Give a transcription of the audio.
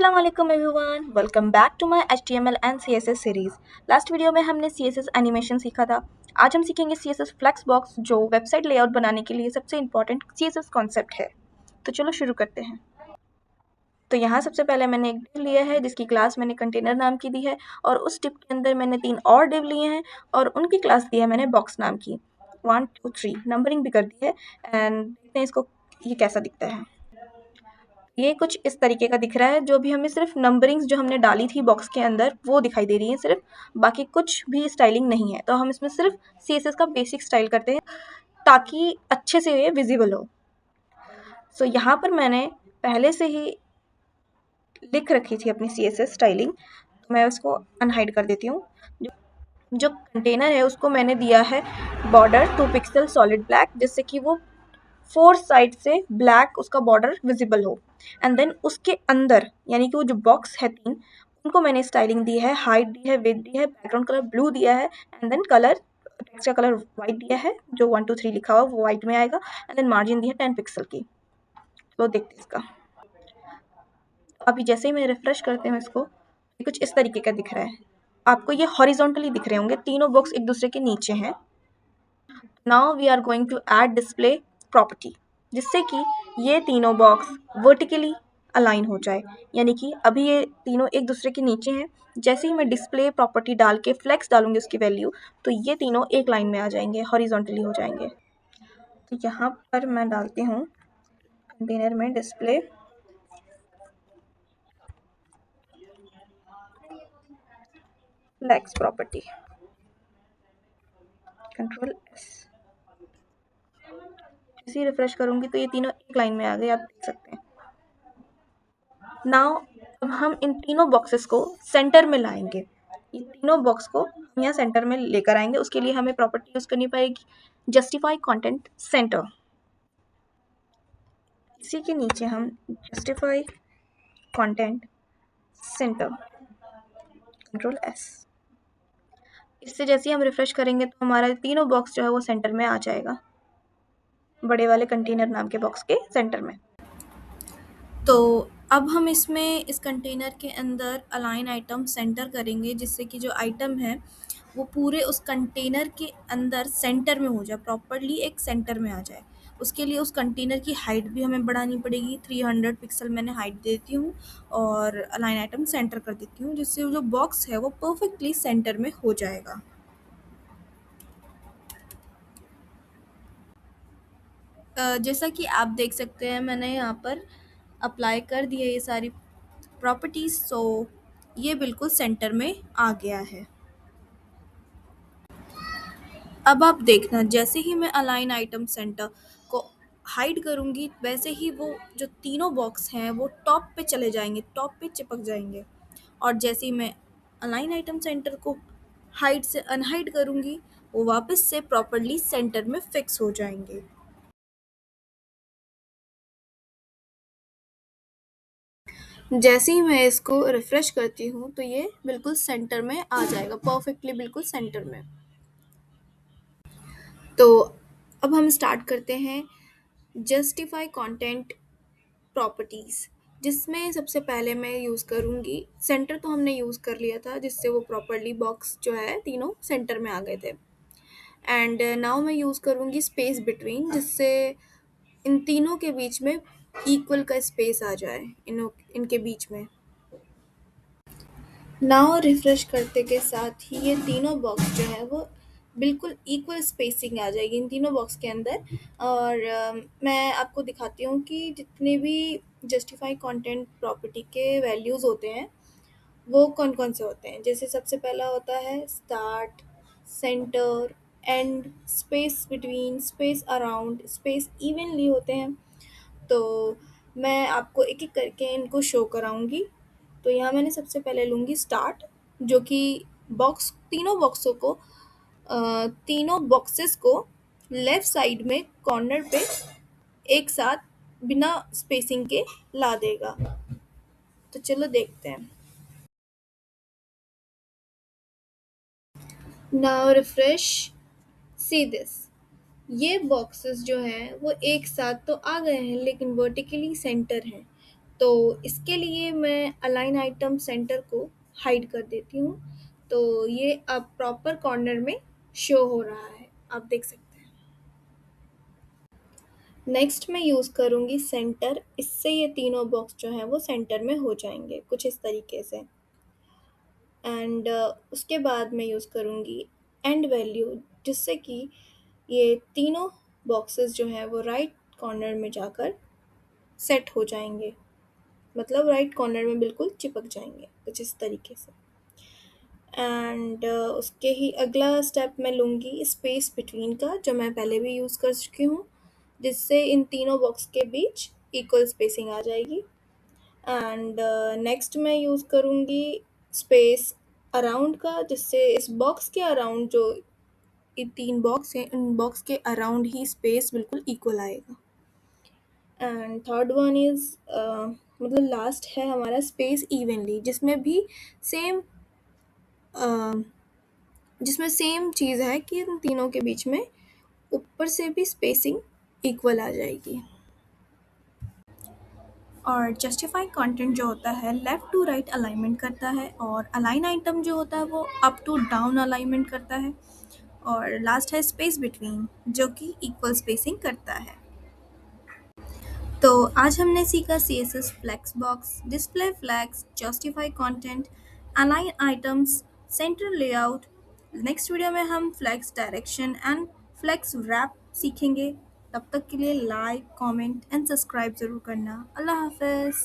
अस्सलाम वालेकुम everyone, welcome back to my HTML and CSS series. Last video में हमने CSS एनिमेशन सीखा था। आज हम सीखेंगे CSS फ्लेक्स बॉक्स, जो वेबसाइट लेआउट बनाने के लिए सबसे इंपॉर्टेंट CSS कॉन्सेप्ट है। तो चलो शुरू करते हैं। तो यहाँ सबसे पहले मैंने एक डिव लिया है जिसकी क्लास मैंने कंटेनर नाम की दी है, और उस डिव के अंदर मैंने 3 और डिव लिए हैं और उनकी क्लास दी है मैंने बॉक्स नाम की। 1 2 3 नंबरिंग भी कर दी है। एंड देखते हैं इसको ये कैसा दिखता है। ये कुछ इस तरीके का दिख रहा है। जो भी हमें सिर्फ नंबरिंग्स जो हमने डाली थी बॉक्स के अंदर वो दिखाई दे रही है सिर्फ, बाकी कुछ भी स्टाइलिंग नहीं है। तो हम इसमें सिर्फ CSS का बेसिक स्टाइल करते हैं ताकि अच्छे से ये विजिबल हो। सो यहाँ पर मैंने पहले से ही लिख रखी थी अपनी CSS स्टाइलिंग, तो मैं उसको अनहाइड कर देती हूँ। जो कंटेनर है उसको मैंने दिया है बॉर्डर 2 पिक्सल सॉलिड ब्लैक, जिससे कि वो 4 साइड से ब्लैक उसका बॉर्डर विजिबल हो। एंड देन उसके अंदर यानी कि वो जो बॉक्स है 3, उनको मैंने स्टाइलिंग दी है, हाइट दी है, विड्थ दी है, बैकग्राउंड कलर ब्लू दिया है, एंड देन कलर टेक्स्ट का कलर वाइट दिया है। जो 1 2 3 लिखा हुआ वो वाइट में आएगा। एंड देन मार्जिन दी है 10 पिक्सल की। तो देखते हैं इसका। अभी जैसे ही मैं रिफ्रेश करते हैं इसको, ये कुछ इस तरीके का दिख रहा है। आपको ये हॉरिजॉन्टली दिख रहे होंगे, तीनों बॉक्स एक दूसरे के नीचे हैं। Now we are going to add display property, जिससे कि ये तीनों बॉक्स वर्टिकली अलाइन हो जाए। यानी कि अभी ये तीनों एक दूसरे के नीचे हैं। जैसे ही मैं डिस्प्ले प्रॉपर्टी डाल के फ्लेक्स डालूंगी उसकी वैल्यू, तो ये तीनों एक लाइन में आ जाएंगे, हॉरिजॉन्टली हो जाएंगे। तो यहाँ पर मैं डालती हूँ कंटेनर में डिस्प्ले फ्लेक्स प्रॉपर्टी, Ctrl+S। जैसे ही रिफ्रेश करूंगी तो ये तीनों एक लाइन में आ गए, आप देख सकते हैं। नाउ अब हम इन तीनों बॉक्सेस को सेंटर में लाएंगे। ये तीनों बॉक्स को हम यहाँ सेंटर में लेकर आएंगे। उसके लिए हमें प्रॉपर्टी यूज करनी पड़ेगी जस्टिफाई कंटेंट सेंटर। इसी के नीचे हम जस्टिफाई कंटेंट सेंटर, Ctrl+S। इससे जैसे ही हम रिफ्रेश करेंगे तो हमारा तीनों बॉक्स जो है वो सेंटर में आ जाएगा, बड़े वाले कंटेनर नाम के बॉक्स के सेंटर में। तो अब हम इसमें इस कंटेनर के अंदर अलाइन आइटम सेंटर करेंगे, जिससे कि जो आइटम है वो पूरे उस कंटेनर के अंदर सेंटर में हो जाए, प्रॉपरली एक सेंटर में आ जाए। उसके लिए उस कंटेनर की हाइट भी हमें बढ़ानी पड़ेगी। 300 पिक्सल मैंने हाइट देती हूँ और अलाइन आइटम सेंटर कर देती हूँ, जिससे जो बॉक्स है वो परफेक्टली सेंटर में हो जाएगा। जैसा कि आप देख सकते हैं मैंने यहाँ पर अप्लाई कर दिया ये सारी प्रॉपर्टीज, सो ये बिल्कुल सेंटर में आ गया है। अब आप देखना, जैसे ही मैं अलाइन आइटम सेंटर को हाइड करूँगी वैसे ही वो जो तीनों बॉक्स हैं वो टॉप पे चले जाएंगे, टॉप पे चिपक जाएंगे। और जैसे ही मैं अलाइन आइटम सेंटर को हाइड से अनहाइड करूँगी वो वापस से प्रॉपरली सेंटर में फिक्स हो जाएंगे। जैसे ही मैं इसको रिफ्रेश करती हूँ तो ये बिल्कुल सेंटर में आ जाएगा, परफेक्टली बिल्कुल सेंटर में। तो अब हम स्टार्ट करते हैं जस्टिफाई कंटेंट प्रॉपर्टीज़, जिसमें सबसे पहले मैं यूज़ करूँगी सेंटर। तो हमने यूज़ कर लिया था जिससे वो प्रॉपरली बॉक्स जो है तीनों सेंटर में आ गए थे। एंड नाउ मैं यूज़ करूँगी स्पेस बिटवीन, जिससे इन तीनों के बीच में इक्वल का स्पेस आ जाए, इनके बीच में। नाउ रिफ्रेश करते के साथ ही ये तीनों बॉक्स जो है वो बिल्कुल इक्वल स्पेसिंग आ जाएगी इन तीनों बॉक्स के अंदर। और मैं आपको दिखाती हूँ कि जितने भी जस्टिफाई कंटेंट प्रॉपर्टी के वैल्यूज़ होते हैं वो कौन कौन से होते हैं। जैसे सबसे पहला होता है start, centre, and, space between, space around, space evenly होते हैं। तो मैं आपको एक एक करके इनको शो कराऊंगी। तो यहाँ मैंने सबसे पहले लूँगी स्टार्ट, जो कि बॉक्स तीनों बॉक्सों को तीनों बॉक्सेस को लेफ़्ट साइड में कॉर्नर पे एक साथ बिना स्पेसिंग के ला देगा। तो चलो देखते हैं। Now refresh, see this. ये बॉक्सेस जो हैं वो एक साथ तो आ गए हैं लेकिन वर्टिकली सेंटर हैं। तो इसके लिए मैं अलाइन आइटम सेंटर को हाइड कर देती हूँ। तो ये अब प्रॉपर कॉर्नर में शो हो रहा है, आप देख सकते हैं। नेक्स्ट मैं यूज़ करूँगी सेंटर, इससे ये तीनों बॉक्स जो हैं वो सेंटर में हो जाएंगे कुछ इस तरीके से। एंड उसके बाद मैं यूज़ करूँगी एंड वैल्यू, जिससे कि ये तीनों बॉक्सेस जो हैं वो राइट कॉर्नर में जाकर सेट हो जाएंगे, मतलब राइट कॉर्नर में बिल्कुल चिपक जाएंगे कुछ इस तरीके से। एंड उसके ही अगला स्टेप मैं लूँगी स्पेस बिटवीन का, जो मैं पहले भी यूज़ कर चुकी हूँ, जिससे इन तीनों बॉक्स के बीच इक्वल स्पेसिंग आ जाएगी। एंड नेक्स्ट मैं यूज़ करूँगी स्पेस अराउंड का, जिससे इस बॉक्स के अराउंड जो ये तीन बॉक्स हैं, इन बॉक्स के अराउंड ही स्पेस बिल्कुल इक्वल आएगा। एंड थर्ड वन इज़ मतलब लास्ट है हमारा स्पेस इवनली, सेम जिसमें सेम चीज़ है कि इन तीनों के बीच में ऊपर से भी स्पेसिंग इक्वल आ जाएगी। और जस्टिफाई कंटेंट जो होता है लेफ़्ट टू राइट अलाइनमेंट करता है, और अलाइन आइटम जो होता है वो अप टू डाउन अलाइनमेंट करता है, और लास्ट है स्पेस बिटवीन जो कि इक्वल स्पेसिंग करता है। तो आज हमने सीखा CSS flex box, display flags, justify content, align items, center layout. Next video में हम flags direction and flags wrap सीखेंगे। तब तक के लिए लाइक, कमेंट एंड सब्सक्राइब ज़रूर करना। अल्लाह हाफ़िज़।